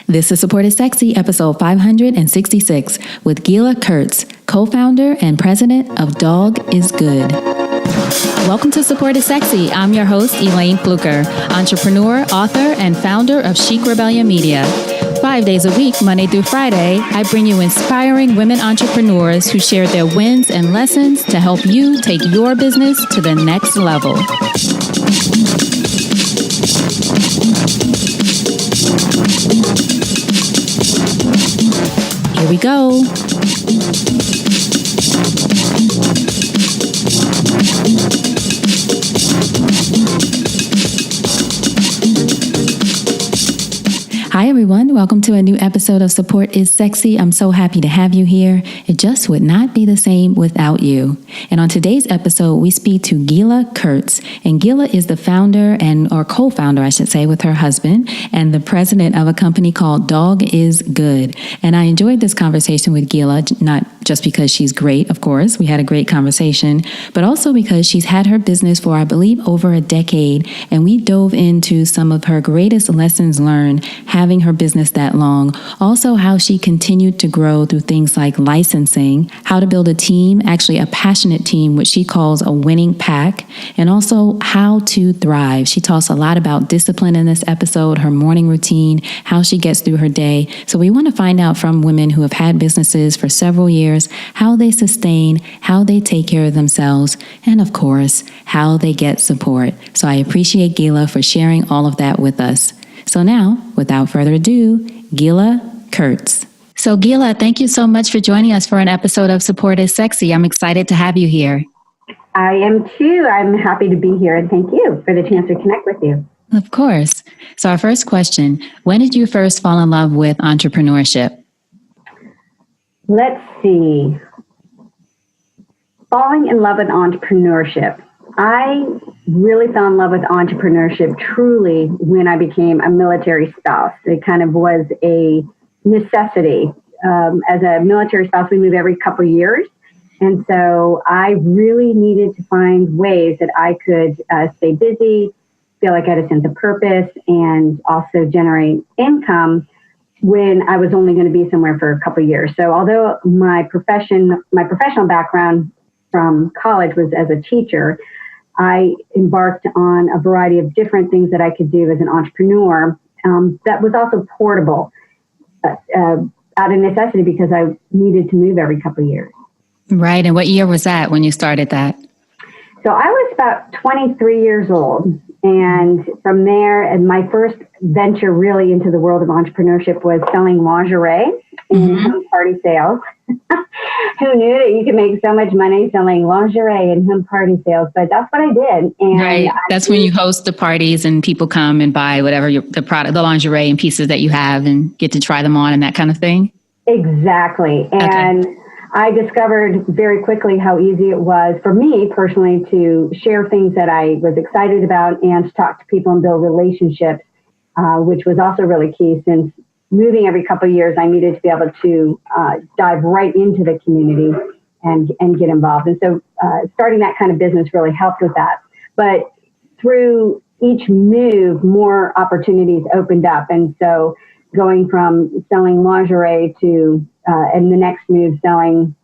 This is Support is Sexy, episode 566, with Gila Kurtz, co-founder and president of Dog is Good. Welcome to Support is Sexy. I'm your host, Elayne Fluker, entrepreneur, author, and founder of Chic Rebellion Media. 5 days a week, Monday through Friday, I bring you inspiring women entrepreneurs who share their wins and lessons to help you take your business to the next level. Here we go. Hi, everyone. Welcome to a new episode of Support is Sexy. I'm so happy to have you here. It just would not be the same without you. And on today's episode, we speak to Gila Kurtz. And Gila is the founder or co-founder, I should say, with her husband and the president of a company called Dog is Good. And I enjoyed this conversation with Gila, not just because she's great, of course. We had a great conversation, but also because she's had her business for, I believe, over a decade. And we dove into some of her greatest lessons learned having her business that long. Also, how she continued to grow through things like licensing, how to build a team, actually a passionate team, which she calls a winning pack, and also how to thrive. She talks a lot about discipline in this episode, her morning routine, how she gets through her day. So we want to find out from women who have had businesses for several years, how they sustain, how they take care of themselves, and of course, how they get support. So I appreciate Gila for sharing all of that with us. So now, without further ado, Gila Kurtz. So Gila, thank you so much for joining us for an episode of Support is Sexy. I'm excited to have you here. I am too. I'm happy to be here, and thank you for the chance to connect with you. Of course. So our first question, when did you first fall in love with entrepreneurship? Let's see. Falling in love with entrepreneurship. I really fell in love with entrepreneurship truly when I became a military spouse. It kind of was a necessity. As a military spouse, we move every couple of years. And so I really needed to find ways that I could stay busy, feel like I had a sense of purpose, and also generate income when I was only going to be somewhere for a couple of years. So although my professional background from college was as a teacher, I embarked on a variety of different things that I could do as an entrepreneur that was also portable out of necessity because I needed to move every couple of years. Right. And what year was that when you started that? So I was about 23 years old. And from there, and my first venture really into the world of entrepreneurship was selling lingerie in home party sales. Who knew that you could make so much money selling lingerie in home party sales? But that's what I did. And right. That's when you host the parties and people come and buy whatever the product, the lingerie and pieces that you have and get to try them on and that kind of thing. Exactly. And I discovered very quickly how easy it was for me personally to share things that I was excited about and to talk to people and build relationships, which was also really key since moving every couple of years, I needed to be able to dive right into the community and get involved. And so starting that kind of business really helped with that. But through each move, more opportunities opened up. And so going from selling lingerie to, and the next move, selling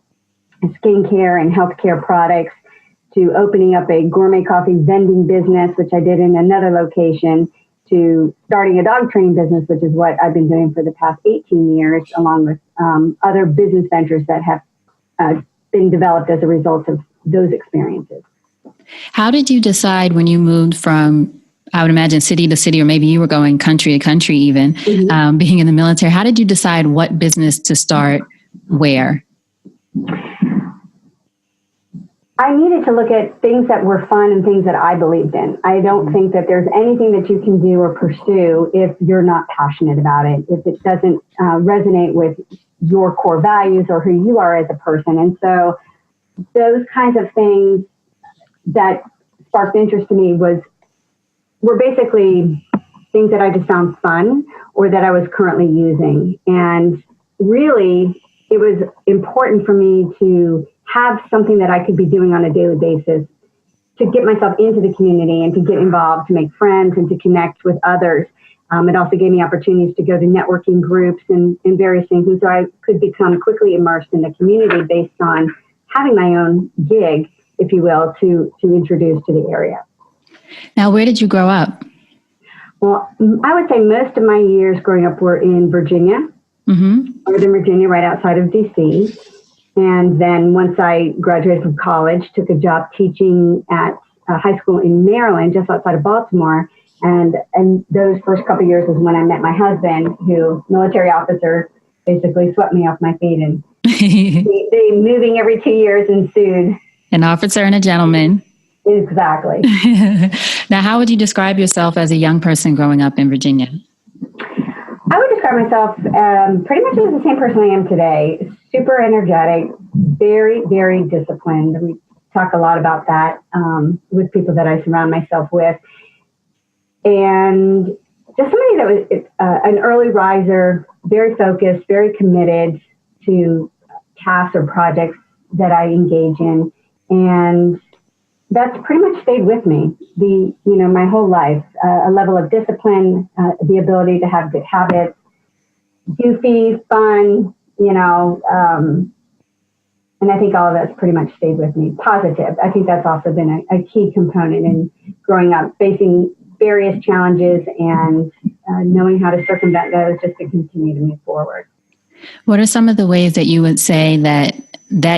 skincare and healthcare products, to opening up a gourmet coffee vending business, which I did in another location, to starting a dog training business, which is what I've been doing for the past 18 years, along with other business ventures that have been developed as a result of those experiences. How did you decide when you moved from, I would imagine, city to city, or maybe you were going country to country even, being in the military, how did you decide what business to start where? I needed to look at things that were fun and things that I believed in. I don't think that there's anything that you can do or pursue if you're not passionate about it, if it doesn't resonate with your core values or who you are as a person. And so those kinds of things that sparked interest to me were basically things that I just found fun or that I was currently using. And really, it was important for me to have something that I could be doing on a daily basis to get myself into the community and to get involved, to make friends and to connect with others. It also gave me opportunities to go to networking groups and various things. And so I could become quickly immersed in the community based on having my own gig, if you will, to introduce to the area. Now, where did you grow up? Well, I would say most of my years growing up were in Virginia, Northern Virginia, right outside of D.C. And then once I graduated from college, took a job teaching at a high school in Maryland, just outside of Baltimore. And those first couple of years was when I met my husband, who, military officer, basically swept me off my feet. And the moving every 2 years ensued. An officer and a gentleman. Exactly. Now, how would you describe yourself as a young person growing up in Virginia? I would describe myself pretty much as the same person I am today. Super energetic, very, very disciplined. We talk a lot about that with people that I surround myself with. And just somebody that was an early riser, very focused, very committed to tasks or projects that I engage in. And that's pretty much stayed with me my whole life. A level of discipline, the ability to have good habits, goofy, fun, and I think all of that's pretty much stayed with me. Positive. I think that's also been a key component in growing up, facing various challenges and knowing how to circumvent those just to continue to move forward. What are some of the ways that you would say that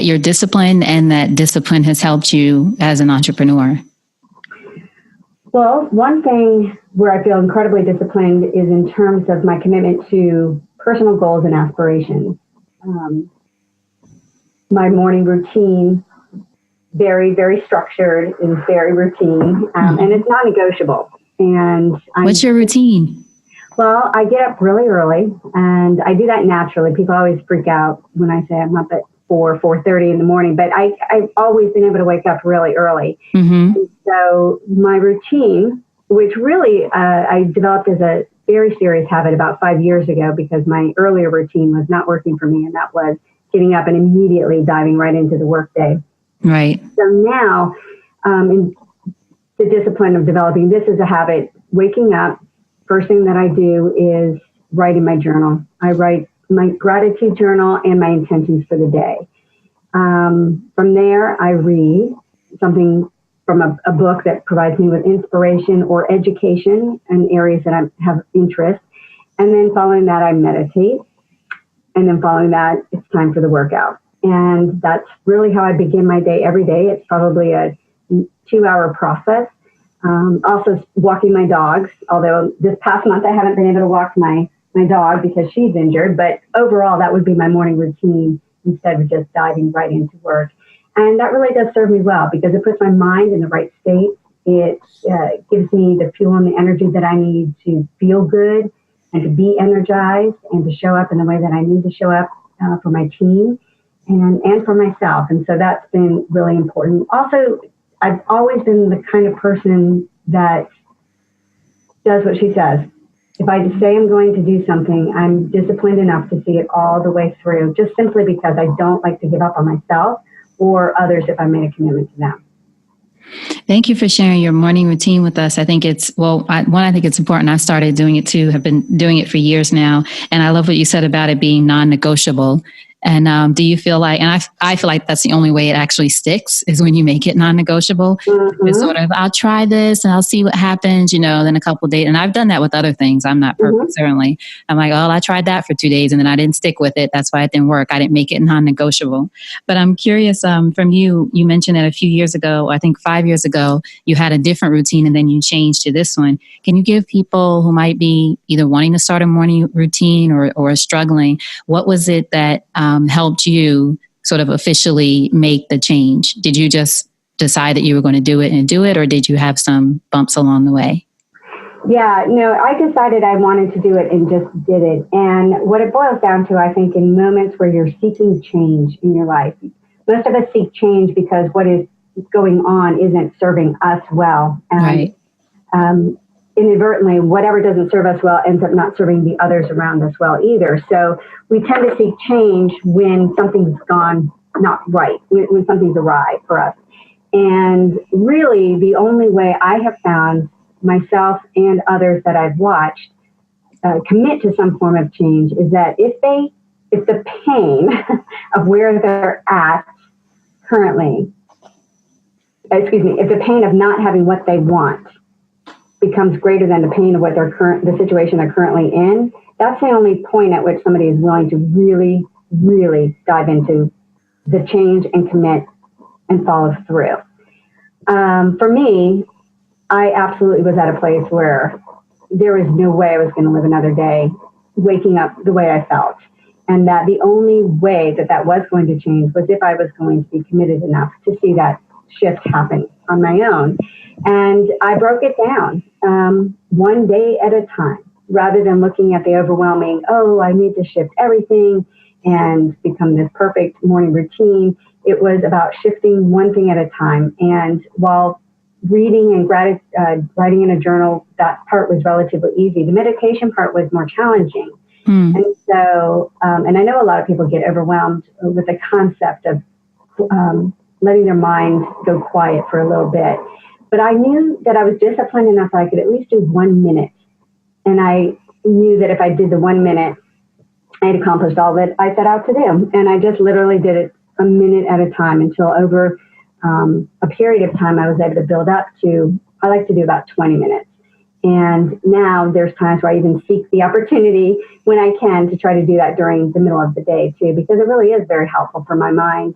you're disciplined and that discipline has helped you as an entrepreneur? Well, one thing where I feel incredibly disciplined is in terms of my commitment to personal goals and aspirations. My morning routine, very, very structured, is very routine, and it's non-negotiable. And what's your routine? Well, I get up really early, and I do that naturally. People always freak out when I say I'm up at 4:30 in the morning, but I've always been able to wake up really early. And so my routine, which really I developed as a very serious habit about 5 years ago because my earlier routine was not working for me, and that was getting up and immediately diving right into the workday. Right. So now, in the discipline of developing this as a habit, waking up, first thing that I do is write in my journal. I write my gratitude journal and my intentions for the day. From there, I read something from a book that provides me with inspiration or education in areas that I have interest. And then following that, I meditate. And then following that, it's time for the workout. And that's really how I begin my day every day. It's probably a 2-hour process. Also walking my dogs, although this past month I haven't been able to walk my dog because she's injured. But overall, that would be my morning routine instead of just diving right into work. And that really does serve me well because it puts my mind in the right state. It gives me the fuel and the energy that I need to feel good and to be energized and to show up in the way that I need to show up for my team and for myself. And so that's been really important. Also, I've always been the kind of person that does what she says. If I say I'm going to do something, I'm disciplined enough to see it all the way through, just simply because I don't like to give up on myself or others if I made a commitment to them. Thank you for sharing your morning routine with us. I think it's, I think it's important. I started doing it too, have been doing it for years now. And I love what you said about it being non-negotiable. And do you feel like, and I feel like that's the only way it actually sticks is when you make it non-negotiable. It's sort of, I'll try this and I'll see what happens, then a couple of days. And I've done that with other things. I'm not perfect, certainly. I'm like, I tried that for 2 days and then I didn't stick with it. That's why it didn't work. I didn't make it non-negotiable. But I'm curious from you mentioned that a few years ago, I think 5 years ago, you had a different routine and then you changed to this one. Can you give people who might be either wanting to start a morning routine or struggling, what was it that helped you sort of officially make the change? Did you just decide that you were going to do it, or did you have some bumps along the way? Yeah, no, I decided I wanted to do it and just did it. And what it boils down to, I think, in moments where you're seeking change in your life, most of us seek change because what is going on isn't serving us well. And, right. Inadvertently, whatever doesn't serve us well ends up not serving the others around us well either. So we tend to seek change when something's gone not right, when something's awry for us. And really, the only way I have found myself and others that I've watched commit to some form of change is that if the pain of where they're at currently, if the pain of not having what they want becomes greater than the pain of what the situation they're currently in, that's the only point at which somebody is willing to really, really dive into the change and commit and follow through. For me, I absolutely was at a place where there was no way I was going to live another day waking up the way I felt. And that the only way that was going to change was if I was going to be committed enough to see that shift happen on my own. And I broke it down one day at a time, rather than looking at the overwhelming, I need to shift everything and become this perfect morning routine. It was about shifting one thing at a time. And while reading and writing in a journal, that part was relatively easy. The meditation part was more challenging. And so, and I know a lot of people get overwhelmed with the concept of letting their mind go quiet for a little bit. But I knew that I was disciplined enough that I could at least do 1 minute. And I knew that if I did the 1 minute, I had accomplished all that I set out to do. And I just literally did it a minute at a time until over a period of time I was able to build up to, I like to do about 20 minutes. And now there's times where I even seek the opportunity when I can to try to do that during the middle of the day too, because it really is very helpful for my mind.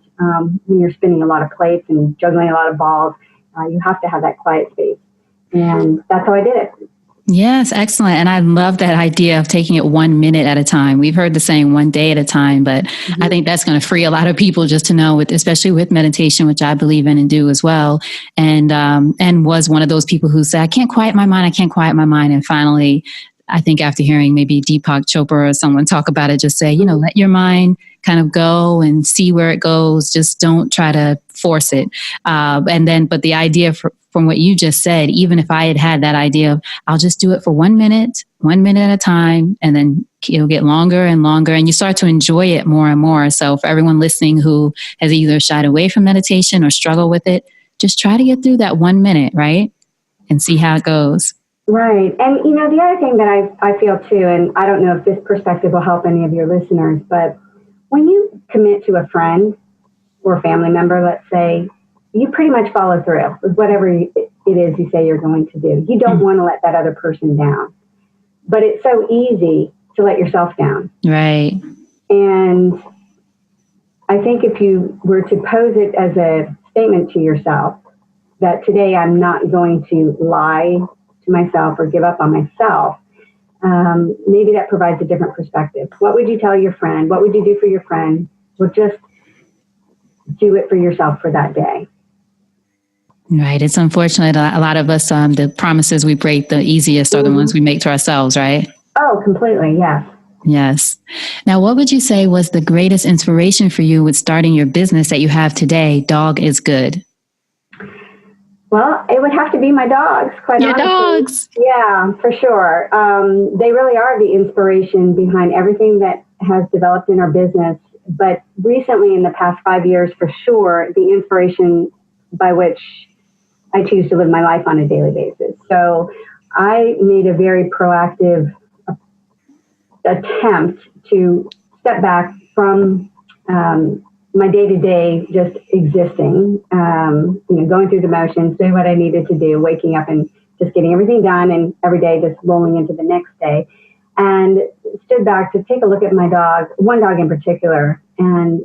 When you're spinning a lot of plates and juggling a lot of balls, you have to have that quiet space. And that's how I did it. Yes, excellent. And I love that idea of taking it 1 minute at a time. We've heard the saying 1 day at a time, but I think that's going to free a lot of people just to know, especially with meditation, which I believe in and do as well. And was one of those people who said, I can't quiet my mind. And finally, I think after hearing maybe Deepak Chopra or someone talk about it, just say, let your mind kind of go and see where it goes. Just don't try to force it. But the idea from what you just said, even if I had that idea of, I'll just do it for 1 minute at a time, and then it'll get longer and longer, and you start to enjoy it more and more. So for everyone listening who has either shied away from meditation or struggle with it, just try to get through that 1 minute, right? And see how it goes. Right. And, the other thing that I feel too, and I don't know if this perspective will help any of your listeners, but when you commit to a friend or family member, let's say, you pretty much follow through with whatever it is you say you're going to do. You don't want to let that other person down. But it's so easy to let yourself down. Right. And I think if you were to pose it as a statement to yourself, that today I'm not going to lie to myself or give up on myself, maybe that provides a different perspective. What would you tell your friend? What would you do for your friend? Well, just do it for yourself for that day. Right. It's unfortunate. A lot of us, the promises we break the easiest are the ones we make to ourselves, right? Oh, completely. Yes. Yes. Now, what would you say was the greatest inspiration for you with starting your business that you have today, Dog is Good? Well, it would have to be my dogs, quite Your honestly. dogs. Yeah, for sure. They really are the inspiration behind everything that has developed in our business. But recently, in the past 5 years, for sure, the inspiration by which I choose to live my life on a daily basis. So I made a very proactive attempt to step back from my day-to-day just existing, going through the motions, doing what I needed to do, waking up and just getting everything done, and every day just rolling into the next day. And stood back to take a look at my dog, one dog in particular, and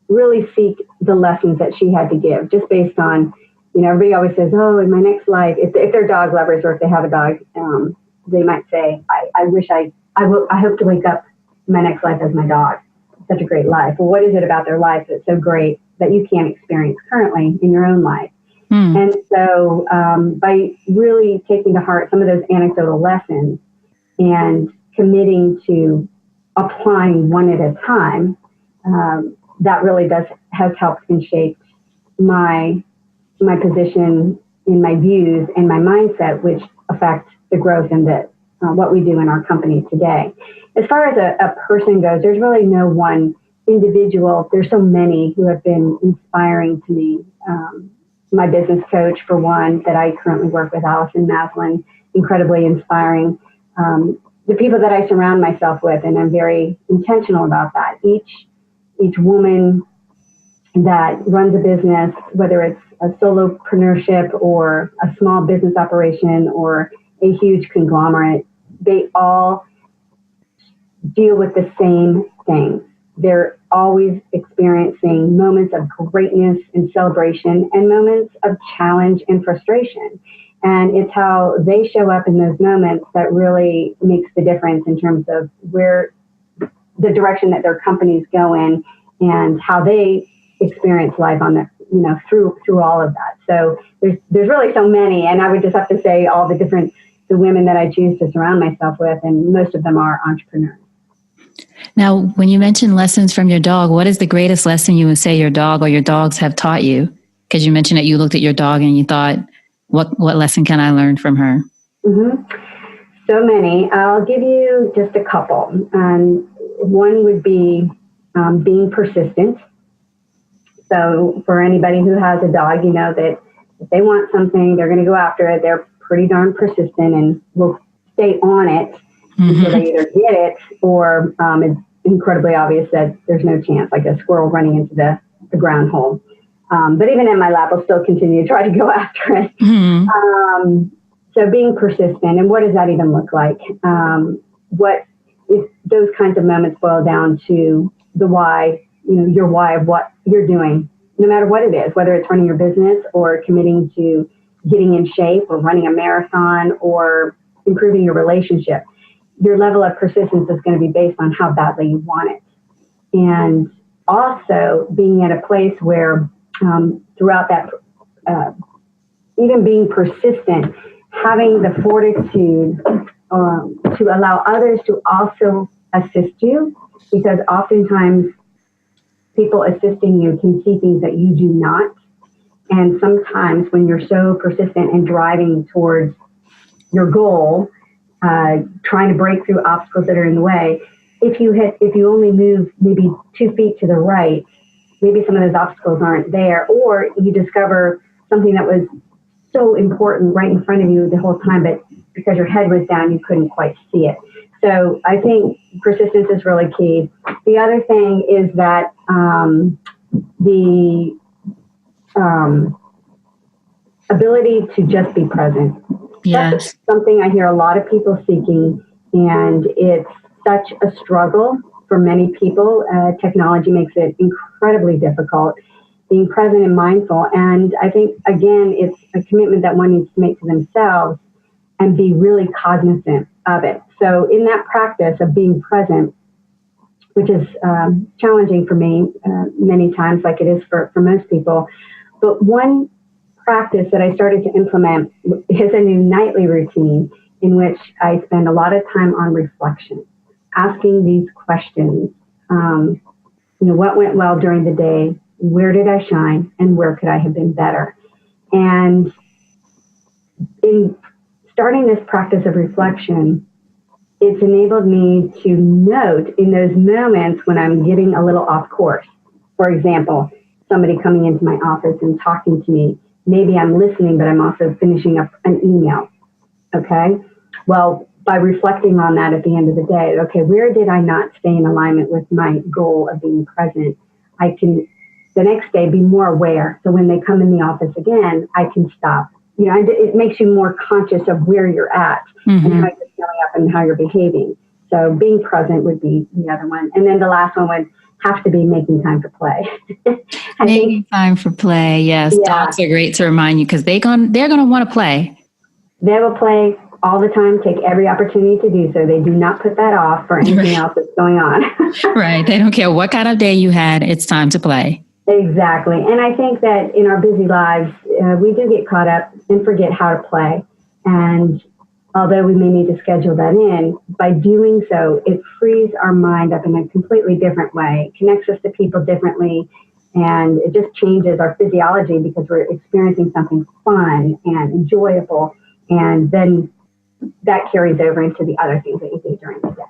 really seek the lessons that she had to give, just based on, everybody always says, in my next life, if they're dog lovers or if they have a dog, they might say, I hope to wake up in my next life as my dog. It's such a great life. Well, what is it about their life that's so great that you can't experience currently in your own life? And so by really taking to heart some of those anecdotal lessons and committing to applying one at a time, that really has helped and shaped my position in my views and my mindset, which affect the growth and what we do in our company today. As far as a person goes, there's really no one individual. There's so many who have been inspiring to me. My business coach, for one, that I currently work with, Allison Maslin, incredibly inspiring. the people that I surround myself with, and I'm very intentional about that. Each woman that runs a business, whether it's a solopreneurship or a small business operation or a huge conglomerate, they all deal with the same thing. They're always experiencing moments of greatness and celebration and moments of challenge and frustration. And it's how they show up in those moments that really makes the difference in terms of where the direction that their companies go in and how they experience life on the, through all of that. So there's really so many, and I would just have to say all the women that I choose to surround myself with, and most of them are entrepreneurs. Now, when you mentioned lessons from your dog, what is the greatest lesson you would say your dog or your dogs have taught you? Because you mentioned that you looked at your dog and you thought, what lesson can I learn from her? Mm-hmm. So many. I'll give you just a couple. One would be being persistent. So for anybody who has a dog, you know that if they want something, they're going to go after it. They're pretty darn persistent and will stay on it until they either get it or it's incredibly obvious that there's no chance, like a squirrel running into the ground hole. But even in my lap, I'll still continue to try to go after it. Mm-hmm. So being persistent, and what does that even look like? What if those kinds of moments boil down to the why, your why of what you're doing, no matter what it is, whether it's running your business or committing to getting in shape or running a marathon or improving your relationship. Your level of persistence is going to be based on how badly you want it. And also being at a place where throughout that, even being persistent, having the fortitude to allow others to also assist you, because oftentimes people assisting you can see things that you do not. And sometimes when you're so persistent and driving towards your goal, trying to break through obstacles that are in the way, if you only move maybe 2 feet to the right, maybe some of those obstacles aren't there, or you discover something that was so important right in front of you the whole time, but because your head was down, you couldn't quite see it. So I think persistence is really key. The other thing is that the ability to just be present. Yes. That's something I hear a lot of people seeking, and it's such a struggle for many people. Technology makes it incredibly difficult. Being present and mindful. And I think, again, it's a commitment that one needs to make to themselves and be really cognizant of it. So in that practice of being present, which is challenging for me many times, like it is for most people, but one practice that I started to implement is a new nightly routine in which I spend a lot of time on reflection, asking these questions. What went well during the day? Where did I shine? And where could I have been better? And in starting this practice of reflection, it's enabled me to note in those moments when I'm getting a little off course. For example, somebody coming into my office and talking to me. Maybe I'm listening, but I'm also finishing up an email. Okay? Well, by reflecting on that at the end of the day, okay, where did I not stay in alignment with my goal of being present? I can, the next day, be more aware. So when they come in the office again, I can stop. It makes you more conscious of where you're at and how you're showing up and how you're behaving. So being present would be the other one. And then the last one would have to be making time for play. Making time for play, yes. Yeah. Dogs are great to remind you because they're going to want to play. They will play all the time, take every opportunity to do so. They do not put that off for anything else that's going on. Right. They don't care what kind of day you had. It's time to play. Exactly. And I think that in our busy lives, we do get caught up and forget how to play. And although we may need to schedule that in, by doing so, it frees our mind up in a completely different way. It connects us to people differently. And it just changes our physiology because we're experiencing something fun and enjoyable. And then that carries over into the other things that you do during the day.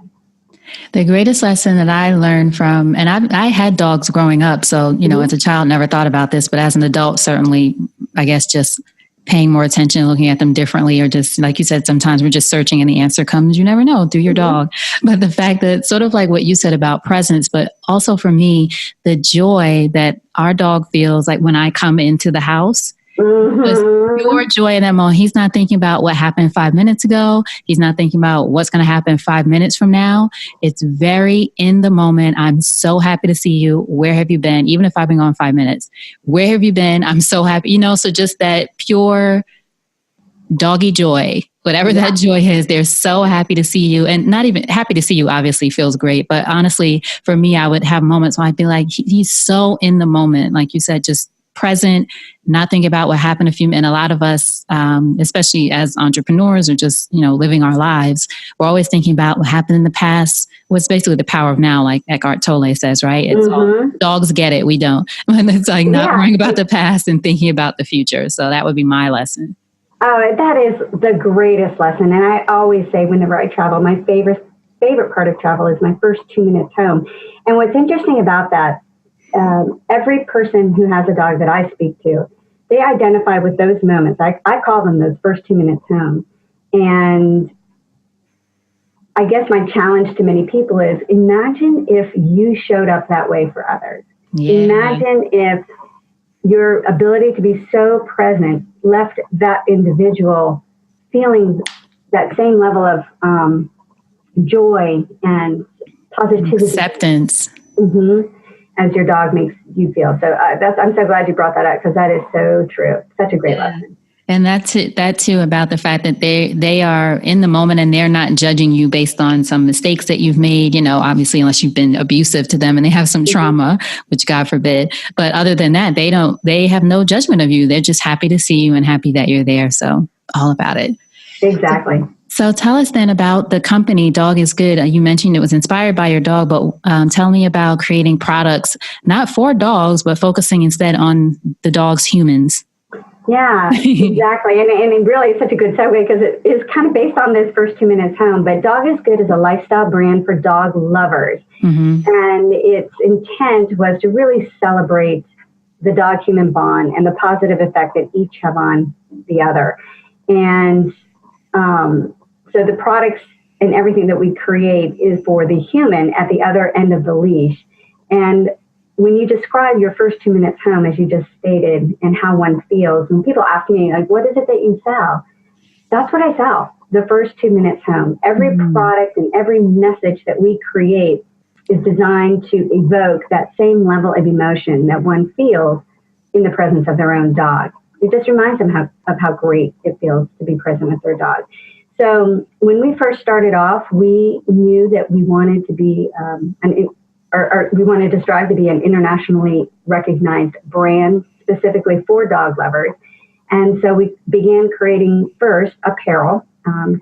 The greatest lesson that I learned from, and I had dogs growing up, so, as a child, never thought about this, but as an adult, certainly, I guess, just paying more attention, looking at them differently, or just like you said, sometimes we're just searching and the answer comes, you never know, through your dog. But the fact that sort of like what you said about presence, but also for me, the joy that our dog feels like when I come into the house, just pure joy in that moment. He's not thinking about what happened 5 minutes ago. He's not thinking about what's going to happen 5 minutes from now. It's very in the moment. I'm so happy to see you. Where have you been? Even if I've been gone 5 minutes, where have you been? I'm so happy. So just that pure doggy joy, whatever that joy is, they're so happy to see you. And not even happy to see you obviously feels great. But honestly, for me, I would have moments where I'd be like, he's so in the moment. Like you said, just present, not thinking about what happened and a lot of us, especially as entrepreneurs or just, living our lives, we're always thinking about what happened in the past. What's basically the power of now, like Eckhart Tolle says, right? It's all, dogs get it. We don't. And it's like not worrying about the past and thinking about the future. So that would be my lesson. Oh, that is the greatest lesson. And I always say whenever I travel, my favorite part of travel is my first 2 minutes home. And what's interesting about that, every person who has a dog that I speak to, they identify with those moments. I call them those first 2 minutes home. And I guess my challenge to many people is imagine if you showed up that way for others. Yeah. Imagine if your ability to be so present left that individual feeling that same level of joy and positivity. Acceptance. As your dog makes you feel. So I'm so glad you brought that up because that is so true. Such a great lesson. And that too about the fact that they are in the moment and they're not judging you based on some mistakes that you've made, obviously, unless you've been abusive to them and they have some trauma, which God forbid. But other than that, they have no judgment of you. They're just happy to see you and happy that you're there. So all about it. Exactly. So tell us then about the company, Dog is Good. You mentioned it was inspired by your dog, but tell me about creating products, not for dogs, but focusing instead on the dog's humans. Yeah, exactly. And really it's such a good segue because it is kind of based on this first 2 minutes home, but Dog is Good is a lifestyle brand for dog lovers. And its intent was to really celebrate the dog-human bond and the positive effect that each have on the other. And so the products and everything that we create is for the human at the other end of the leash. And when you describe your first 2 minutes home, as you just stated, and how one feels, when people ask me, like, what is it that you sell? That's what I sell, the first 2 minutes home. Every product and every message that we create is designed to evoke that same level of emotion that one feels in the presence of their own dog. It just reminds them of how great it feels to be present with their dog. So when we first started off, we knew that we wanted to be we wanted to strive to be an internationally recognized brand specifically for dog lovers. And so we began creating first apparel,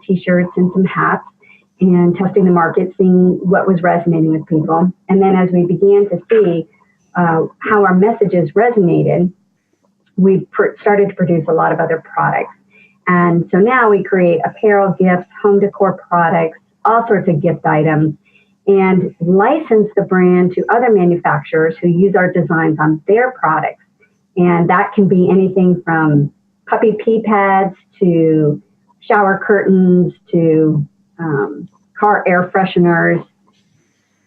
t-shirts and some hats, and testing the market, seeing what was resonating with people. And then as we began to see how our messages resonated, we started to produce a lot of other products. And so now we create apparel, gifts, home decor products, all sorts of gift items, and license the brand to other manufacturers who use our designs on their products. And that can be anything from puppy pee pads to shower curtains to car air fresheners,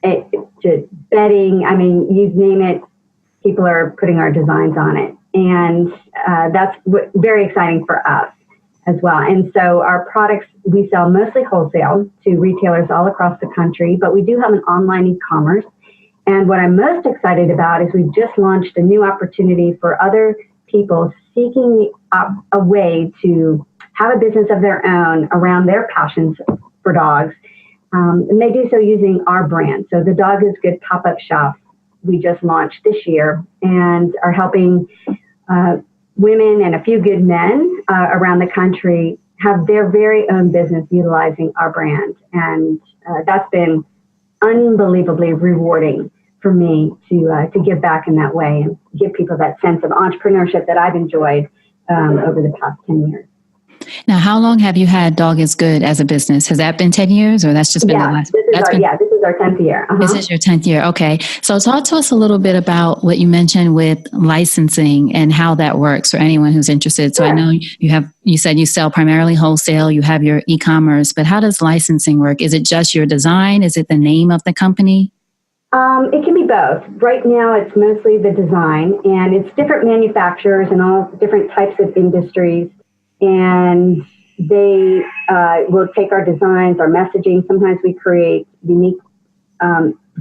to bedding. I mean, you name it, people are putting our designs on it. And that's very exciting for us as well. And so our products, we sell mostly wholesale to retailers all across the country, but we do have an online e-commerce. And what I'm most excited about is we've just launched a new opportunity for other people seeking a way to have a business of their own around their passions for dogs. And they do so using our brand. So the Dog is Good PopUp Shops we just launched this year and are helping women and a few good men around the country have their very own business utilizing our brand. And that's been unbelievably rewarding for me to give back in that way and give people that sense of entrepreneurship that I've enjoyed over the past 10 years. Now, how long have you had Dog is Good as a business? Has that been 10 years or that's just been the last? This is our 10th year. This is your 10th year. Okay. So talk to us a little bit about what you mentioned with licensing and how that works for anyone who's interested. So I know you said you sell primarily wholesale, you have your e-commerce, but how does licensing work? Is it just your design? Is it the name of the company? It can be both. Right now, it's mostly the design, and it's different manufacturers and all different types of industries, and they will take our designs, our messaging. Sometimes we create unique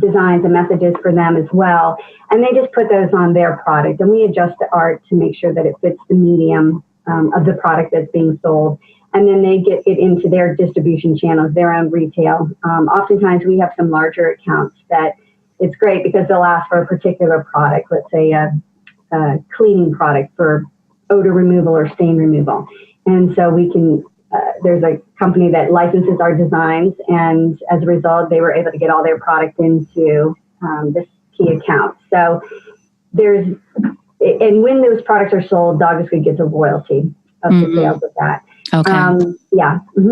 designs and messages for them as well, and they just put those on their product, and we adjust the art to make sure that it fits the medium of the product that's being sold. And then they get it into their distribution channels, their own retail. Oftentimes, we have some larger accounts that it's great because they'll ask for a particular product, let's say a cleaning product for odor removal or stain removal. And so we can, there's a company that licenses our designs, and as a result, they were able to get all their product into this key account. So and when those products are sold, Dog is Good gets a royalty of the sales of that. Okay. And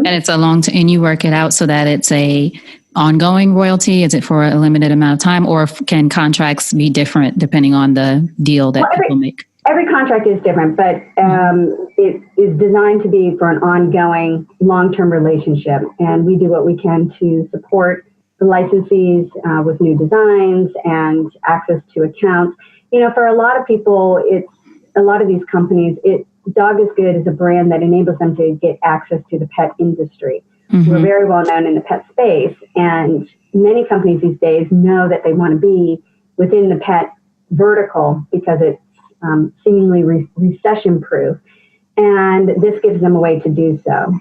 it's and you work it out so that it's a ongoing royalty? Is it for a limited amount of time, or can contracts be different depending on the deal that people make? Every contract is different, but it is designed to be for an ongoing, long-term relationship. And we do what we can to support the licensees with new designs and access to accounts. For a lot of people, a lot of these companies, Dog is Good is a brand that enables them to get access to the pet industry. Mm-hmm. We're very well known in the pet space, and many companies these days know that they want to be within the pet vertical because it's seemingly recession-proof, and this gives them a way to do so.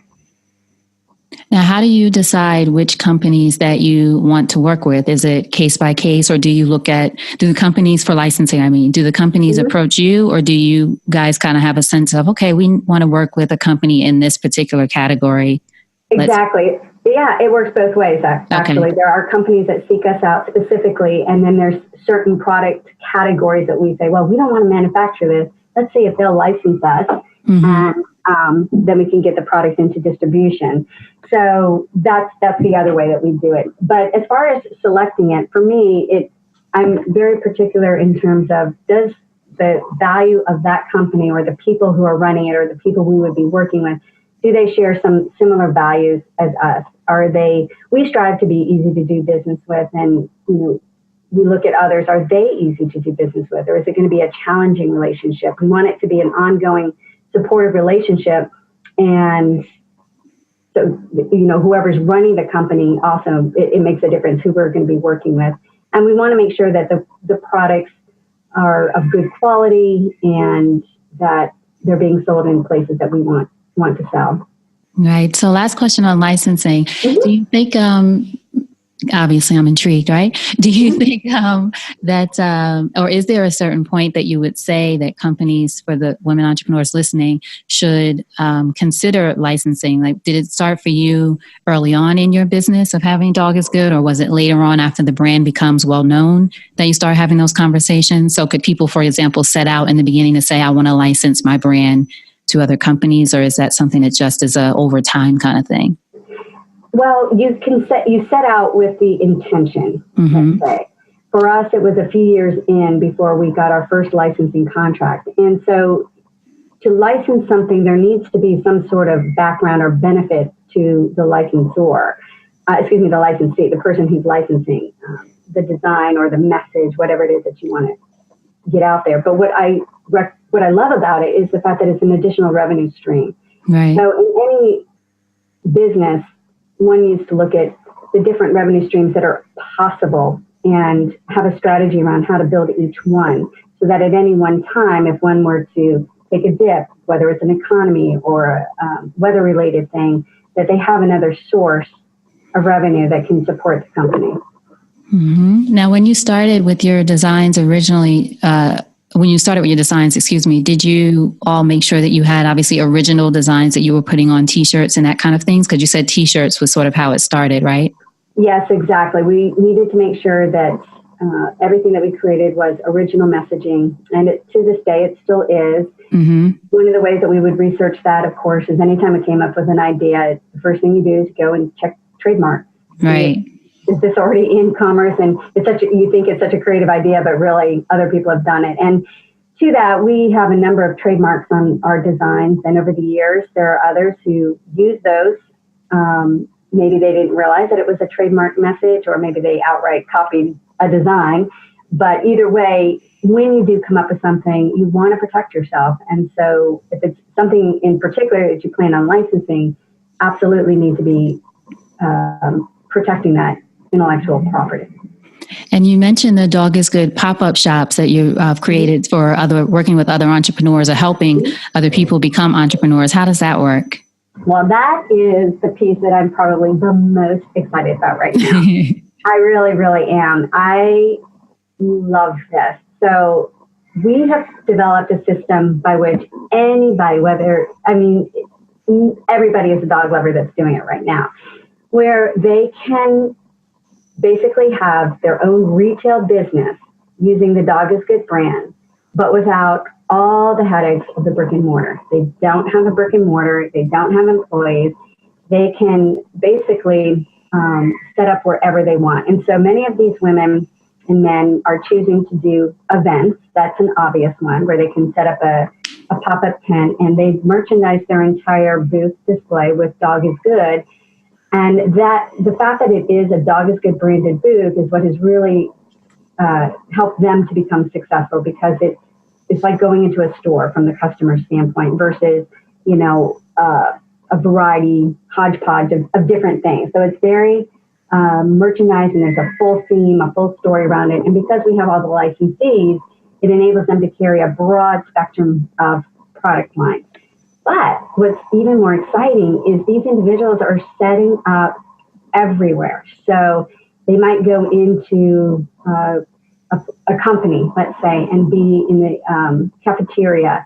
Now, how do you decide which companies that you want to work with? Is it case by case, or do the companies for licensing, do the companies approach you, or do you guys kind of have a sense of, okay, we want to work with a company in this particular category? Exactly. Yeah, it works both ways, actually. Okay. There are companies that seek us out specifically, and then there's certain product categories that we say, well, we don't want to manufacture this. Let's see if they'll license us, and then we can get the product into distribution. So that's the other way that we do it. But as far as selecting it, for me, I'm very particular in terms of, does the value of that company or the people who are running it or the people we would be working with, do they share some similar values as us? We strive to be easy to do business with, and we look at others, are they easy to do business with, or is it going to be a challenging relationship? We want it to be an ongoing, supportive relationship, and so whoever's running the company also, it makes a difference who we're going to be working with, and we want to make sure that the products are of good quality and that they're being sold in places that we want to sell. Right. So last question on licensing. Mm-hmm. Do you think, obviously I'm intrigued, right? Do you think that, or is there a certain point that you would say that companies, for the women entrepreneurs listening, should consider licensing? Like, did it start for you early on in your business of having Dog is Good, or was it later on after the brand becomes well known that you start having those conversations? So could people, for example, set out in the beginning to say, I want to license my brand to other companies, or is that something that just is a over time kind of thing? Well, you set out with the intention, let's say. For us, it was a few years in before we got our first licensing contract. And so to license something, there needs to be some sort of background or benefit to the licensor, the licensee, the person who's licensing the design or the message, whatever it is that you want to get out there. But what I love about it is the fact that it's an additional revenue stream. Right. So in any business, one needs to look at the different revenue streams that are possible and have a strategy around how to build each one, so that at any one time, if one were to take a dip, whether it's an economy or a weather-related thing, that they have another source of revenue that can support the company. Mm-hmm. Now, when you started with your designs originally, did you all make sure that you had obviously original designs that you were putting on T-shirts and that kind of things? Because you said T-shirts was sort of how it started, right? Yes, exactly. We needed to make sure that everything that we created was original messaging. And to this day, it still is. Mm-hmm. One of the ways that we would research that, of course, is anytime we came up with an idea, the first thing you do is go and check trademark. Right. Is this already in commerce? And you think it's such a creative idea, but really other people have done it. And to that, we have a number of trademarks on our designs. And over the years, there are others who use those. Maybe they didn't realize that it was a trademark message, or maybe they outright copied a design. But either way, when you do come up with something, you want to protect yourself. And so if it's something in particular that you plan on licensing, absolutely need to be protecting that intellectual property. And you mentioned the Dog is Good pop-up shops that you created for working with other entrepreneurs or helping other people become entrepreneurs. How does that work? Well, that is the piece that I'm probably the most excited about right now. I really, really am. I love this. So we have developed a system by which anybody, everybody is a dog lover that's doing it right now, where they can basically have their own retail business using the Dog is Good brand, but without all the headaches of the brick and mortar. They don't have a brick and mortar. They don't have employees. They can basically set up wherever they want. And so many of these women and men are choosing to do events. That's an obvious one, where they can set up a pop-up tent and they merchandise their entire booth display with Dog is Good. And that the fact that it is a Dog is Good branded booth is what has really helped them to become successful, because it's like going into a store from the customer standpoint versus, a variety hodgepodge of different things. So it's very merchandise, and there's a full theme, a full story around it. And because we have all the licensees, it enables them to carry a broad spectrum of product lines. But what's even more exciting is these individuals are setting up everywhere. So they might go into a company, let's say, and be in the cafeteria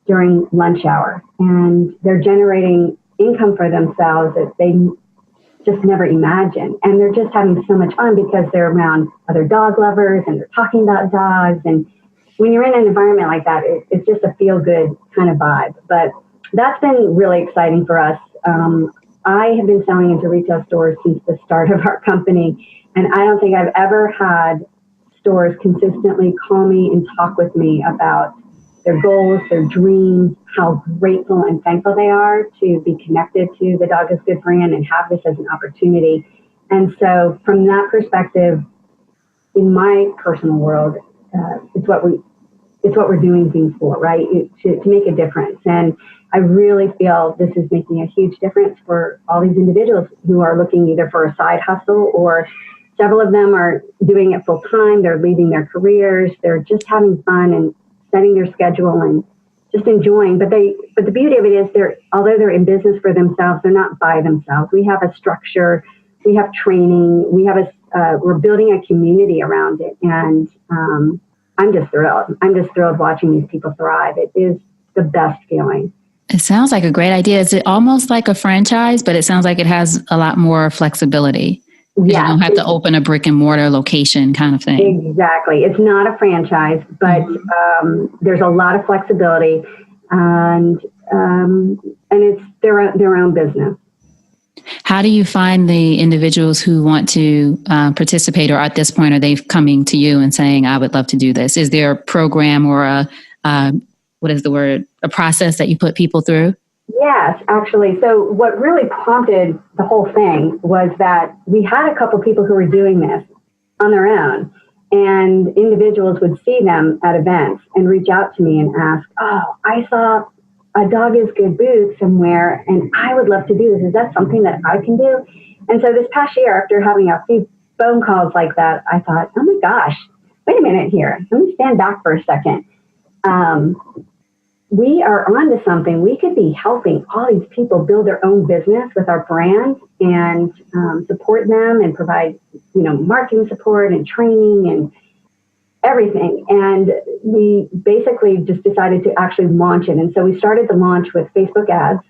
during lunch hour. And they're generating income for themselves that they just never imagined. And they're just having so much fun because they're around other dog lovers and they're talking about dogs. And when you're in an environment like that, it's just a feel-good kind of vibe. But that's been really exciting for us. I have been selling into retail stores since the start of our company, and I don't think I've ever had stores consistently call me and talk with me about their goals, their dreams, how grateful and thankful they are to be connected to the Dog is Good brand and have this as an opportunity. And so from that perspective, in my personal world, it's what we're doing things for, right? To make a difference. And I really feel this is making a huge difference for all these individuals who are looking either for a side hustle, or several of them are doing it full time. They're leaving their careers. They're just having fun and setting their schedule and just enjoying. But the beauty of it is, although they're in business for themselves, they're not by themselves. We have a structure, we have training, we're building a community around it. And I'm just thrilled. I'm just thrilled watching these people thrive. It is the best feeling. It sounds like a great idea. Is it almost like a franchise, but it sounds like it has a lot more flexibility? Yeah, you don't have to open a brick and mortar location kind of thing. Exactly. It's not a franchise, but there's a lot of flexibility, and it's their own business. How do you find the individuals who want to participate, or at this point, are they coming to you and saying, I would love to do this? Is there a program or a process that you put people through? Yes, actually. So what really prompted the whole thing was that we had a couple people who were doing this on their own, and individuals would see them at events and reach out to me and ask, oh, I saw a Dog is Good booth somewhere and I would love to do this. Is that something that I can do? And so this past year, after having a few phone calls like that, I thought, oh my gosh, wait a minute here. Let me stand back for a second. We are onto something. We could be helping all these people build their own business with our brand and support them and provide, marketing support and training and everything. And we basically just decided to actually launch it. And so we started the launch with Facebook ads,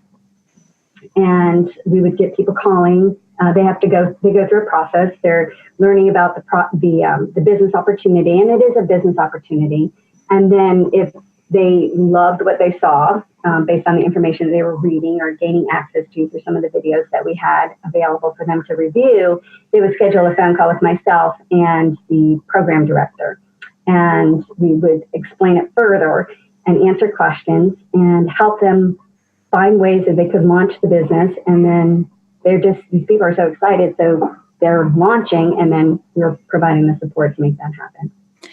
and we would get people calling. They go through a process. They're learning about the business opportunity, and it is a business opportunity. And then if They loved what they saw based on the information they were reading or gaining access to through some of the videos that we had available for them to review. They would schedule a phone call with myself and the program director. And we would explain it further and answer questions and help them find ways that they could launch the business. And then these people are so excited. So they're launching, and then we're providing the support to make that happen.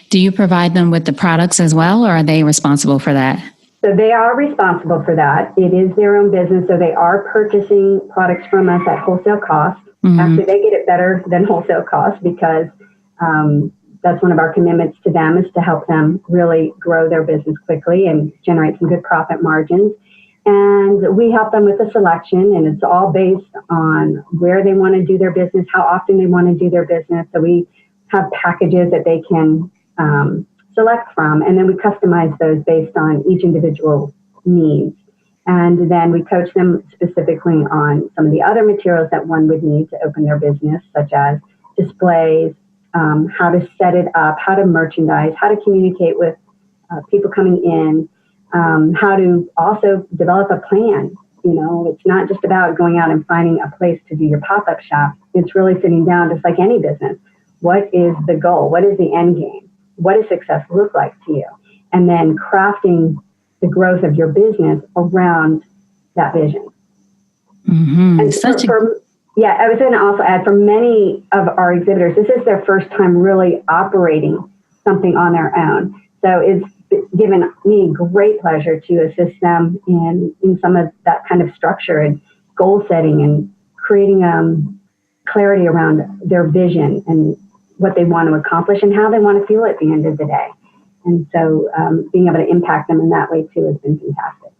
Do you provide them with the products as well, or are they responsible for that? So they are responsible for that. It is their own business. So they are purchasing products from us at wholesale cost. Mm-hmm. Actually, they get it better than wholesale cost because that's one of our commitments to them, is to help them really grow their business quickly and generate some good profit margins. And we help them with the selection, and it's all based on where they want to do their business, how often they want to do their business. So we have packages that they can select from, and then we customize those based on each individual needs. And then we coach them specifically on some of the other materials that one would need to open their business, such as displays, how to set it up, how to merchandise, how to communicate with people coming in, how to also develop a plan. You know, it's not just about going out and finding a place to do your pop-up shop. It's really sitting down, just like any business. What is the goal? What is the end game? What does success look like to you? And then crafting the growth of your business around that vision. Mm-hmm. And I was going to also add, for many of our exhibitors, this is their first time really operating something on their own. So it's given me great pleasure to assist them in some of that kind of structure and goal setting and creating clarity around their vision and what they want to accomplish and how they want to feel at the end of the day. And so being able to impact them in that way too has been fantastic.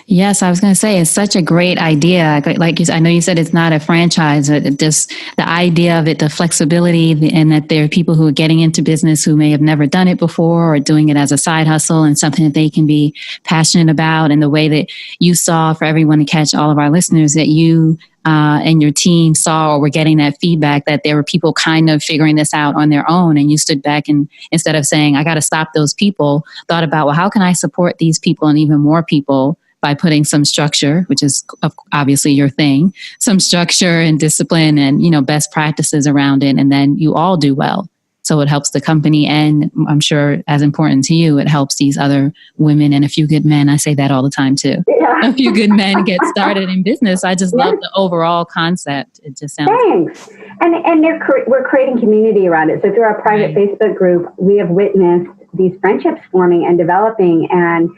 Yes, I was going to say, it's such a great idea. Like you, I know you said it's not a franchise, but just the idea of it, the flexibility, and that there are people who are getting into business who may have never done it before or doing it as a side hustle and something that they can be passionate about. And the way that you saw, for everyone to catch, all of our listeners, that you and your team saw or were getting that feedback that there were people kind of figuring this out on their own. And you stood back and, instead of saying, I got to stop those people, thought about, well, how can I support these people and even more people by putting some structure, which is obviously your thing, some structure and discipline and, best practices around it. And then you all do well. So it helps the company. And I'm sure, as important to you, it helps these other women and a few good men. I say that all the time too. Yeah. A few good men get started in business. I just love the overall concept. It just sounds. Thanks. And we're creating community around it. So through our private Facebook group, we have witnessed these friendships forming and developing, and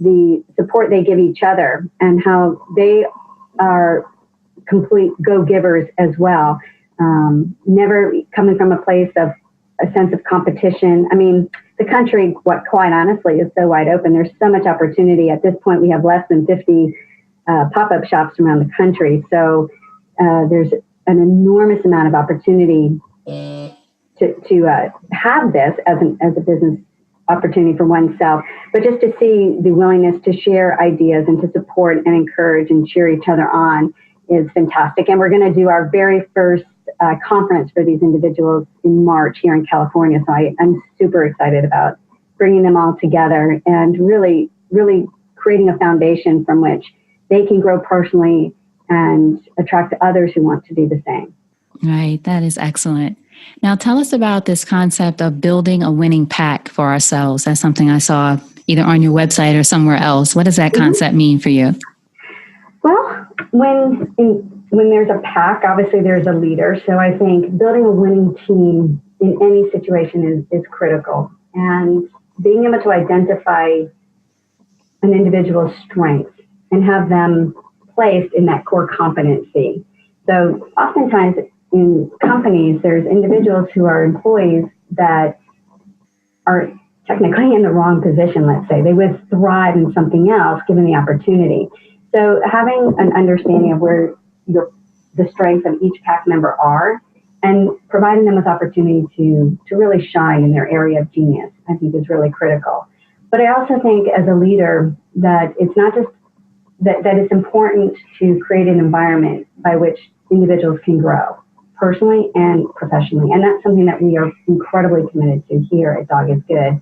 the support they give each other, and how they are complete go-givers as well. Never coming from a place of a sense of competition. I mean, the country, quite honestly, is so wide open. There's so much opportunity. At this point, we have less than 50 pop-up shops around the country. So there's an enormous amount of opportunity to have this as a business opportunity for oneself, but just to see the willingness to share ideas and to support and encourage and cheer each other on is fantastic. And we're going to do our very first conference for these individuals in March here in California. So I'm super excited about bringing them all together and really, really creating a foundation from which they can grow personally and attract others who want to do the same. Right. That is excellent. Now, tell us about this concept of building a winning pack for ourselves. That's something I saw either on your website or somewhere else. What does that concept mean for you? Well, when there's a pack, obviously there's a leader. So I think building a winning team in any situation is critical. And being able to identify an individual's strengths and have them placed in that core competency. So oftentimes in companies, there's individuals who are employees that are technically in the wrong position, let's say. They would thrive in something else given the opportunity. So having an understanding of where the strengths of each pack member are and providing them with opportunity to really shine in their area of genius, I think is really critical. But I also think as a leader that it's not just that it's important to create an environment by which individuals can grow personally and professionally. And that's something that we are incredibly committed to here at Dog is Good.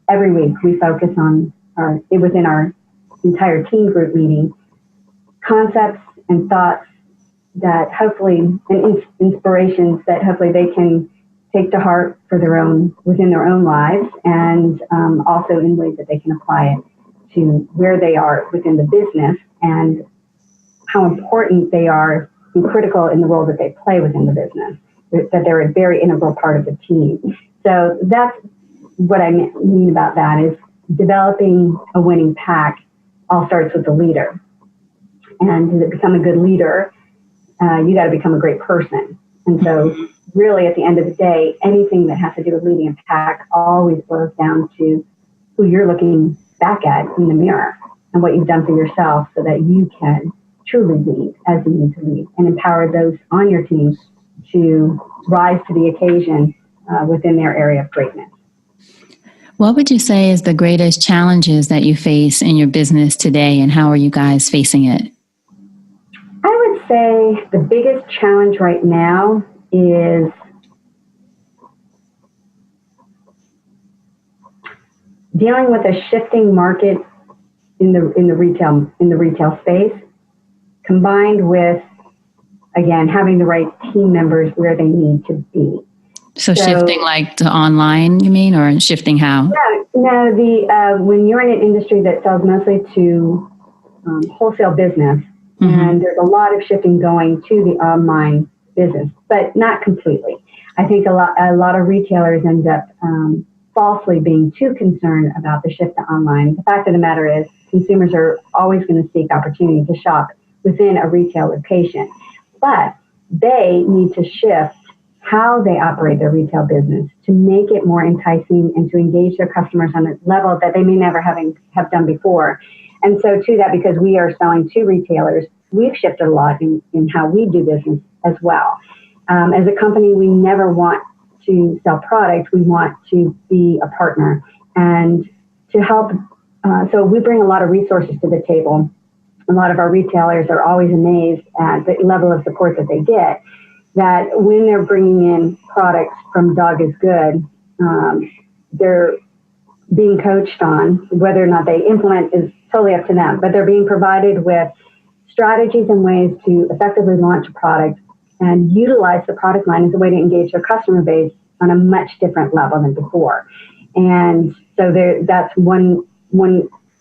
every week we focus on within our entire team group meeting, concepts and thoughts that hopefully, and inspirations that hopefully they can take to heart for within their own lives, and also in ways that they can apply it to where they are within the business and how important they are and critical in the role that they play within the business, that they're a very integral part of the team. So that's what I mean about that is developing a winning pack all starts with the leader. And to become a good leader, you got to become a great person. And so really at the end of the day, anything that has to do with leading a pack always boils down to who you're looking back at in the mirror and what you've done for yourself so that you can truly lead as you need to lead and empower those on your team to rise to the occasion within their area of greatness. What would you say is the greatest challenges that you face in your business today, and how are you guys facing it? I would say the biggest challenge right now is dealing with a shifting market in the retail space, combined with, again, having the right team members where they need to be. So shifting like to online, you mean, or shifting how? No, when you're in an industry that sells mostly to wholesale business, and there's a lot of shifting going to the online business, but not completely. I think a lot of retailers end up falsely being too concerned about the shift to online. The fact of the matter is consumers are always going to seek opportunity to shop within a retail location, but they need to shift how they operate their retail business to make it more enticing and to engage their customers on a level that they may never have done before. And so to that, because we are selling to retailers, we've shifted a lot in how we do business as well. As a company, we never want to sell product. We want to be a partner and to help. So we bring a lot of resources to the table. A lot of our retailers are always amazed at the level of support that they get, that when they're bringing in products from Dog is Good, they're being coached on whether or not they implement is totally up to them, but they're being provided with strategies and ways to effectively launch a product and utilize the product line as a way to engage their customer base on a much different level than before. And so that's one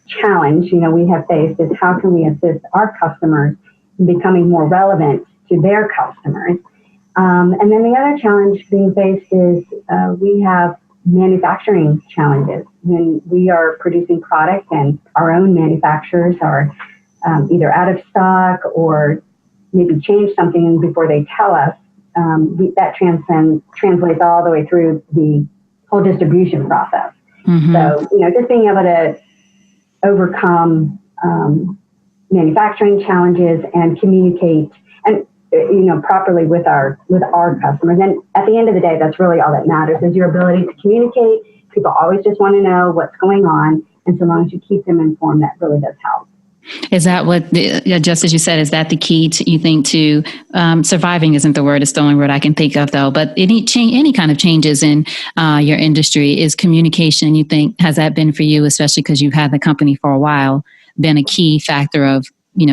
challenge, we have faced is how can we assist our customers in becoming more relevant to their customers. And then the other challenge being faced is we have manufacturing challenges. When we are producing product and our own manufacturers are either out of stock or maybe change something before they tell us, that translates all the way through the whole distribution process. So, just being able to overcome manufacturing challenges and communicate and properly with our customers. And at the end of the day, that's really all that matters is your ability to communicate. People always just want to know what's going on. And so long as you keep them informed, that really does help. Is that what, just as you said, is that the key to, you think, to surviving isn't the word, it's the only word I can think of though, but any kind of changes in your industry is communication, you think, has that been for you, especially because you've had the company for a while, been a key factor of,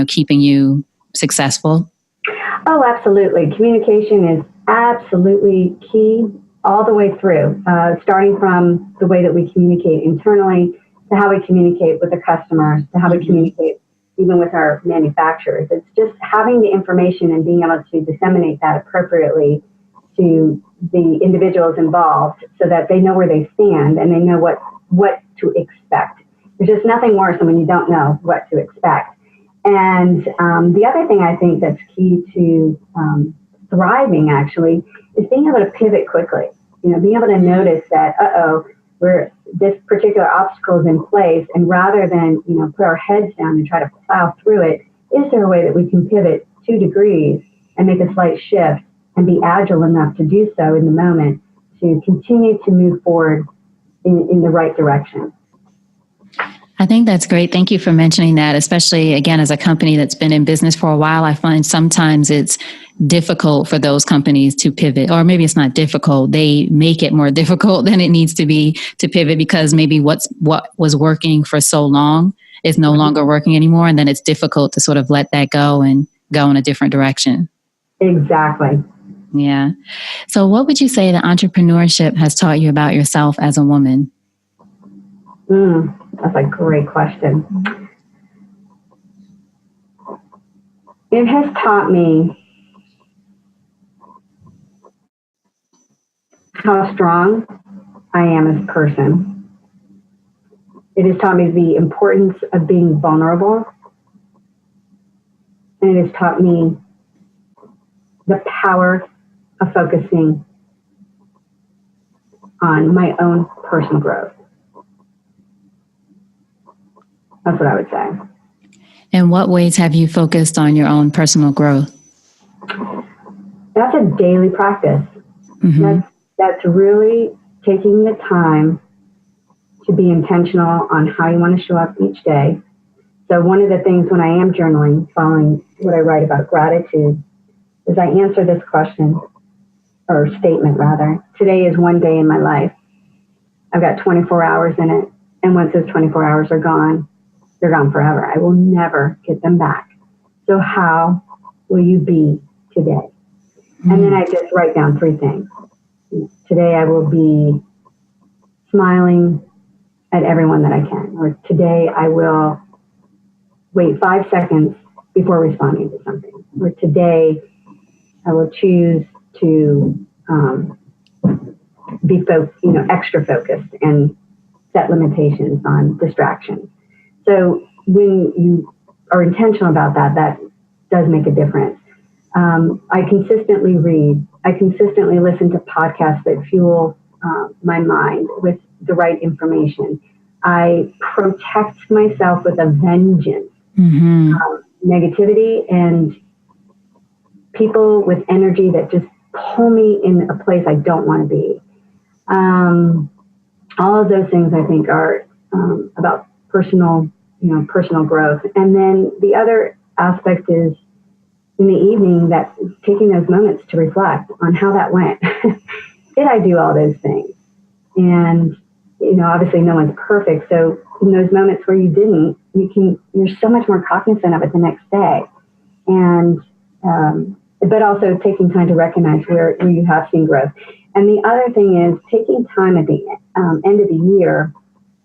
keeping you successful? Oh, absolutely. Communication is absolutely key all the way through, starting from the way that we communicate internally to how we communicate with the customers, to how we communicate even with our manufacturers. It's just having the information and being able to disseminate that appropriately to the individuals involved so that they know where they stand and they know what to expect. There's just nothing worse than when you don't know what to expect. And the other thing I think that's key to thriving actually is being able to pivot quickly. Being able to notice that, this particular obstacle is in place, and rather than put our heads down and try to plow through it, is there a way that we can pivot 2 degrees and make a slight shift and be agile enough to do so in the moment to continue to move forward in the right direction? I think that's great. Thank you for mentioning that, especially again, as a company that's been in business for a while. I find sometimes it's difficult for those companies to pivot, or maybe it's not difficult. They make it more difficult than it needs to be to pivot because maybe what was working for so long is no longer working anymore. And then it's difficult to sort of let that go and go in a different direction. Exactly. Yeah. So what would you say that entrepreneurship has taught you about yourself as a woman? That's a great question. It has taught me how strong I am as a person. It has taught me the importance of being vulnerable. And it has taught me the power of focusing on my own personal growth. That's what I would say. In what ways have you focused on your own personal growth? That's a daily practice. Mm-hmm. That's really taking the time to be intentional on how you want to show up each day. So one of the things when I am journaling, following what I write about gratitude, is I answer this question, or statement rather. Today is one day in my life. I've got 24 hours in it. And once those 24 hours are gone, they're gone forever. I will never get them back. So how will you be today? And then I just write down 3 things. Today I will be smiling at everyone that I can. Or today I will wait 5 seconds before responding to something. Or today I will choose to be extra focused and set limitations on distractions. So when you are intentional about that, that does make a difference. I consistently read. I consistently listen to podcasts that fuel my mind with the right information. I protect myself with a vengeance. Mm-hmm. Negativity and people with energy that just pull me in a place I don't want to be. All of those things I think are about personal growth. And then the other aspect is in the evening, that taking those moments to reflect on how that went. Did I do all those things? And, obviously no one's perfect. So in those moments where you didn't, you're so much more cognizant of it the next day. And, but also taking time to recognize where you have seen growth. And the other thing is taking time at the end of the year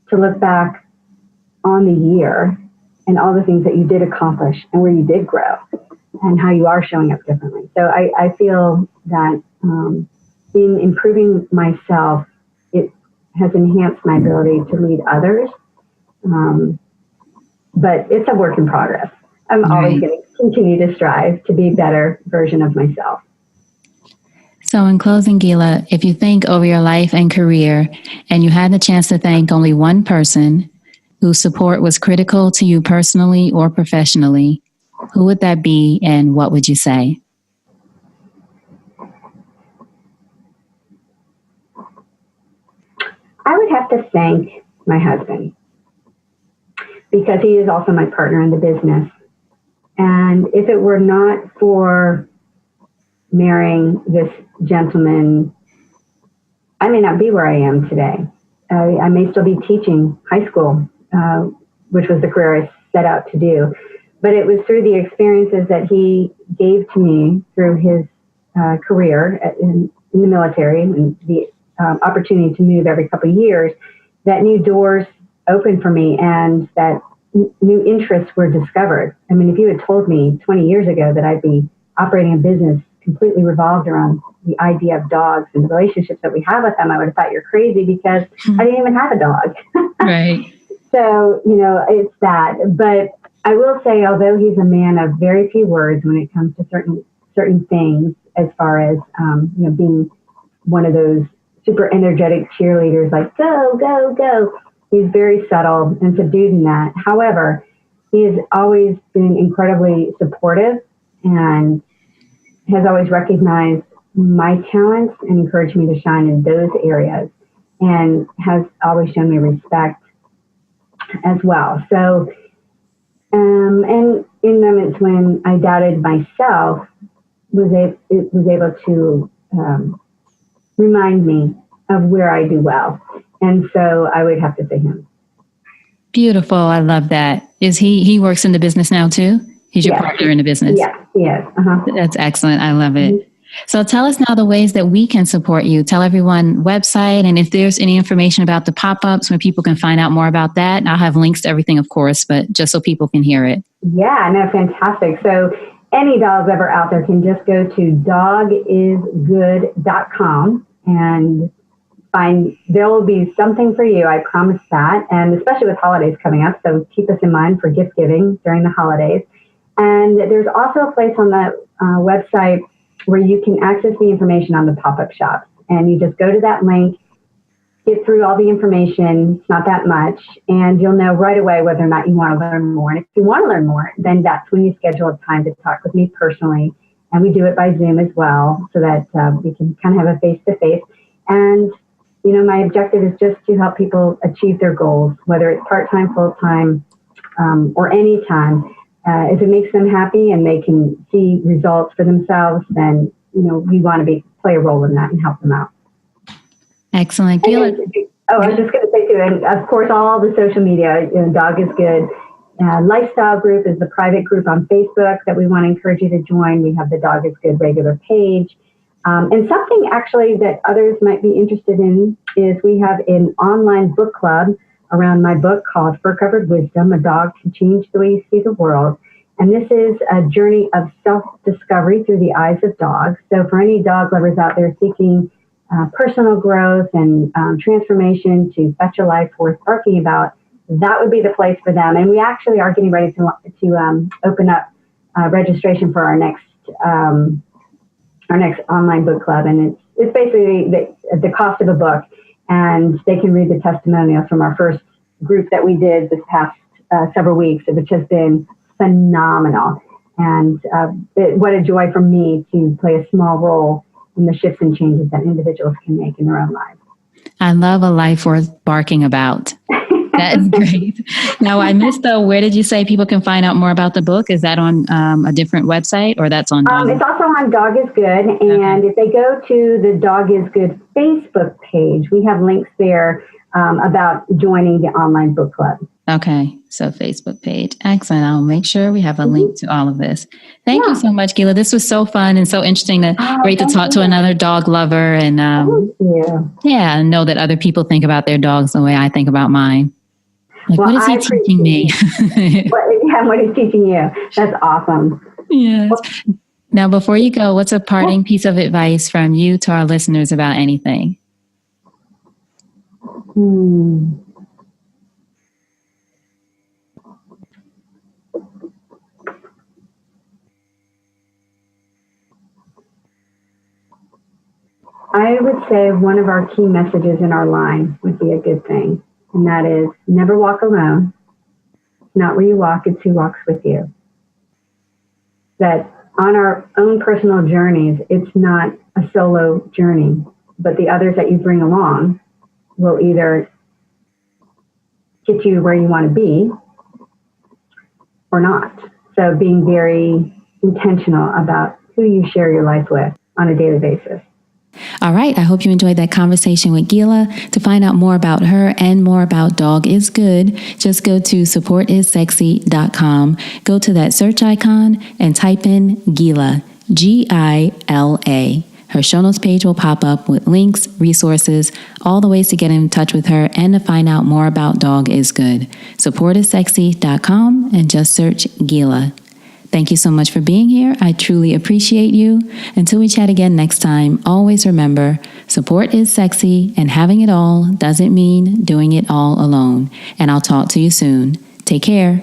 to look back on the year and all the things that you did accomplish and where you did grow and how you are showing up differently. So I feel that in improving myself, it has enhanced my ability to lead others. But it's a work in progress. I'm always going to continue to strive to be a better version of myself. So in closing, Gila, if you think over your life and career and you had the chance to thank only one person whose support was critical to you personally or professionally, who would that be and what would you say? I would have to thank my husband because he is also my partner in the business. And if it were not for marrying this gentleman, I may not be where I am today. I may still be teaching high school, which was the career I set out to do. But it was through the experiences that he gave to me through his career in the military and the opportunity to move every couple of years that new doors opened for me and that new interests were discovered. I mean, if you had told me 20 years ago that I'd be operating a business completely revolved around the idea of dogs and the relationships that we have with them, I would have thought you're crazy because I didn't even have a dog. Right. So, it's that. But I will say, although he's a man of very few words when it comes to certain things, as far as, being one of those super energetic cheerleaders, like, go, go, go. He's very subtle and subdued in that. However, he has always been incredibly supportive and has always recognized my talents and encouraged me to shine in those areas and has always shown me respect as well. So, and in moments when I doubted myself, it was able to remind me of where I do well. And so I would have to say him. Beautiful. I love that. Is he works in the business now too? He's your partner in the business? Yes, yes. Uh-huh. That's excellent. I love it. Mm-hmm. So tell us now the ways that we can support you. Tell everyone website, and if there's any information about the pop-ups where people can find out more about that. I'll have links to everything, of course, but just so people can hear it. Yeah, no, fantastic. So any dog lover out there can just go to dogisgood.com and there will be something for you. I promise that. And especially with holidays coming up. So keep us in mind for gift giving during the holidays. And there's also a place on the website where you can access the information on the pop-up shops. And you just go to that link, get through all the information. It's not that much. And you'll know right away whether or not you want to learn more. And if you want to learn more, then that's when you schedule a time to talk with me personally. And we do it by Zoom as well, so that we can kind of have a face-to-face. And, you know, my objective is just to help people achieve their goals, whether it's part-time, full-time, or any time. If it makes them happy and they can see results for themselves, then, you know, we want to play a role in that and help them out. Excellent. I was just going to say too, and of course, all the social media, you know, Dog is Good. Lifestyle Group is the private group on Facebook that we want to encourage you to join. We have the Dog is Good regular page. And something actually that others might be interested in is we have an online book club around my book called Fur-Covered Wisdom, A Dog Can Change the Way You See the World. And this is a journey of self-discovery through the eyes of dogs. So for any dog lovers out there seeking personal growth and transformation to such a life worth barking about, that would be the place for them. And we actually are getting ready to open up registration for our next online book club. And it's basically the cost of a book. And they can read the testimonials from our first group that we did this past several weeks, which has been phenomenal. And what a joy for me to play a small role in the shifts and changes that individuals can make in their own lives. I love a life worth barking about. That's great. Now, I missed though, where did you say people can find out more about the book? Is that on a different website, or that's on? It's also on Dog is Good. And if they go to the Dog is Good Facebook page, we have links there about joining the online book club. Okay. So Facebook page. Excellent. I'll make sure we have a link to all of this. Thank you so much, Gila. This was so fun and so interesting. Great to talk to another dog lover and know that other people think about their dogs the way I think about mine. Like, what is he teaching me? What he's teaching you. That's awesome. Yes. Now, before you go, what's a parting piece of advice from you to our listeners about anything? I would say one of our key messages in our line would be a good thing. And that is, never walk alone. It's not where you walk, it's who walks with you. That on our own personal journeys, it's not a solo journey, but the others that you bring along will either get you where you want to be or not. So being very intentional about who you share your life with on a daily basis. All right. I hope you enjoyed that conversation with Gila. To find out more about her and more about Dog is Good, just go to supportissexy.com. Go to that search icon and type in Gila, Gila. Her show notes page will pop up with links, resources, all the ways to get in touch with her and to find out more about Dog is Good. Supportissexy.com and just search Gila. Thank you so much for being here. I truly appreciate you. Until we chat again next time, always remember, support is sexy, and having it all doesn't mean doing it all alone. And I'll talk to you soon. Take care.